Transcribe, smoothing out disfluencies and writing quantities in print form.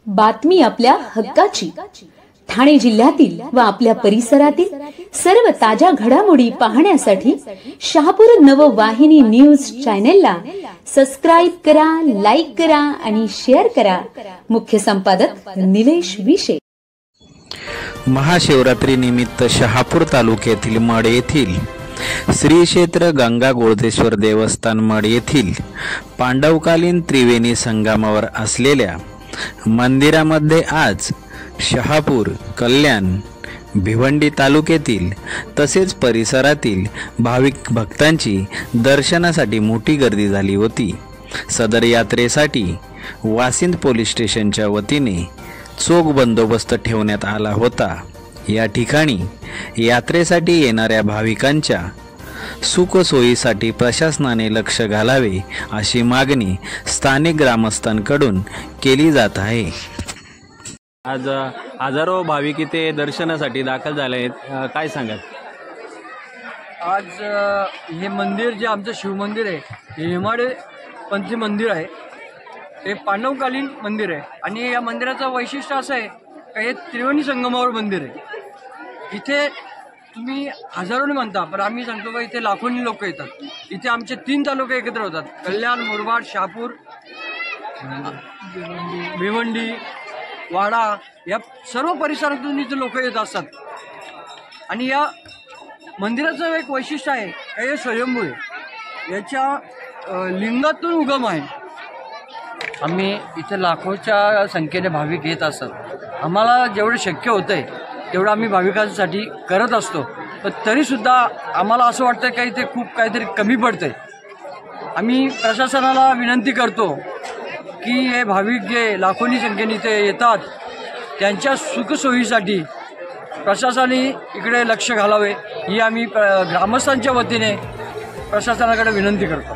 बातमी आपल्या हक्काची। ठाणे जिल्ह्यातील व आपल्या परिसरातील सर्व ताज्या घडामोडी पाहण्यासाठी शहापूर नववाहिनी न्यूज चॅनेलला सबस्क्राइब करा, लाईक करा आणि शेअर करा। मुख्य संपादक निलेश विशे। महाशिवरात्री निमित्त शहापूर तालुक्यातील मड येथील श्री क्षेत्र गंगा गोळतेश्वर देवस्थान मड येथील पांडवकालीन त्रिवेणी संगमावर असलेल्या मंदिरामध्ये आज शहापूर, कल्याण, भिवंडी तालुक्यातील तसेच परिसरातील भाविक भक्तांची दर्शनासाठी मोठी गर्दी झाली होती। सदर यात्रेसाठी वासिंद पोलीस स्टेशनच्या वतीने चोख बंदोबस्त ठेवण्यात आला होता। या ठिकाणी यात्रेसाठी येणाऱ्या भाविकांच्या सुखसोयीसाठी प्रशासनाने लक्ष घालावे अशी मागणी स्थानिक ग्रामस्थांकडून केली जात आहे। आज हजारो भाविक इथे दर्शनासाठी दाखल झाले आहेत, काय सांगाल? आज हे मंदिर जे आमचं शिवमंदिर आहे हे हेमाडे पंथी मंदिर आहे। हे पांडवकालीन मंदिर आहे आणि या मंदिराचं वैशिष्ट्य असं आहे का हे त्रिवेणी संगमावर मंदिर आहे। इथे तुम्ही हजारोने म्हणता पण आम्ही सांगतो का इथे लाखोनी लोक येतात। इथे आमचे 3 तालुके एकत्र होतात, कल्याण, मुरबाड, शहापूर, भिवंडी, वाडा, या सर्व परिसरातून इथे लोक येत असतात। आणि या मंदिराचं एक वैशिष्ट्य आहे का हे स्वयंभू आहे, याच्या लिंगातून उगम आहे। आम्ही इथे लाखोच्या संख्येने भाविक येत असतात। आम्हाला जेवढं शक्य होतंय तेवढं आम्ही भाविकांसाठी करत असतो, पण तरीसुद्धा आम्हाला असं वाटतं की इथे खूप काहीतरी कमी पडतंय। आम्ही प्रशासनाला विनंती करतो की हे भाविक जे लाखोनी संख्येने इथे येतात त्यांच्या सुखसोयीसाठी प्रशासनाने इकडे लक्ष घालावे ही आम्ही ग्रामस्थांच्या वतीने प्रशासनाकडे विनंती करतो।